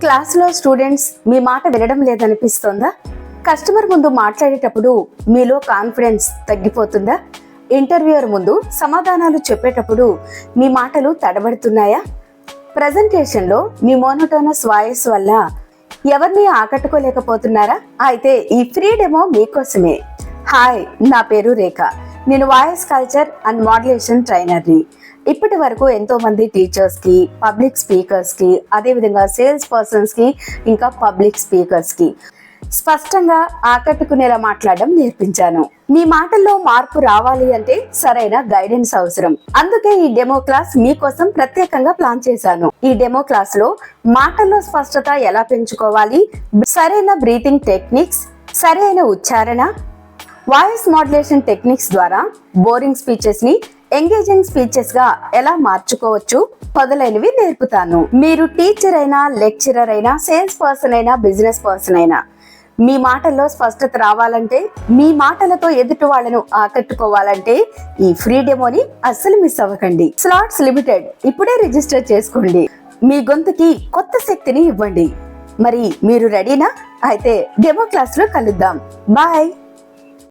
క్లాస్లో స్టూడెంట్స్ మీ మాట వినడం లేదనిపిస్తోందా? కస్టమర్ ముందు మాట్లాడేటప్పుడు మీలో కాన్ఫిడెన్స్ తగ్గిపోతుందా? ఇంటర్వ్యూయర్ ముందు సమాధానాలు చెప్పేటప్పుడు మీ మాటలు తడబడుతున్నాయా? ప్రజెంటేషన్లో మీ మోనోటోనస్ వాయిస్ వల్ల ఎవరిని ఆకట్టుకోలేకపోతున్నారా? అయితే ఈ ఫ్రీ డెమో మీకోసమే. హాయ్, నా పేరు రేఖ. నేను వాయిస్ కల్చర్ అండ్ మాడ్యులేషన్ ట్రైనర్ని. ఇప్పటి వరకు ఎంతో మంది టీచర్స్కి, పబ్లిక్ స్పీకర్స్కి, అదేవిధంగా సేల్స్ పర్సన్స్కి, ఇంకా పబ్లిక్ స్పీకర్స్కి స్పష్టంగా ఆకట్టుకునేలా మాట్లాడడం నేర్పించాను. మీ మాటల్లో మార్పు రావాలి అంటే సరైన గైడెన్స్ అవసరం. అందుకే ఈ డెమో క్లాస్ మీకోసం ప్రత్యేకంగా ప్లాన్ చేశాను. ఈ డెమో క్లాస్ లో మాటల్లో స్పష్టత ఎలా పెంచుకోవాలి, సరైన బ్రీతింగ్ టెక్నిక్స్, సరైన ఉచ్చారణ, వాయిస్ మాడ్యులేషన్ టెక్నిక్స్ ద్వారా బోరింగ్ స్పీచెస్ ని ఎంగేజింగ్ స్పీచెస్ గా ఎలా మార్చుకోవచ్చు మొదలైనవి నేర్పుతాను. మీరు టీచర్ అయినా, లెక్చరర్ అయినా, సేల్స్ పర్సన్ అయినా, బిజినెస్ పర్సన్ అయినా, మీ మాటల్లో స్పష్టత రావాలంటే, మీ మాటలతో ఎదుటి వాళ్ళను ఆకట్టుకోవాలంటే ఈ ఫ్రీ డెమోని అస్సలు మిస్ అవ్వకండి. Slots limited. ఇప్పుడే రిజిస్టర్ చేసుకోండి. మీ గొంతుకి కొత్త శక్తిని ఇవ్వండి. మరి మీరు రెడీనా? అయితే డెమో క్లాస్ లో కలుద్దాం. బాయ్.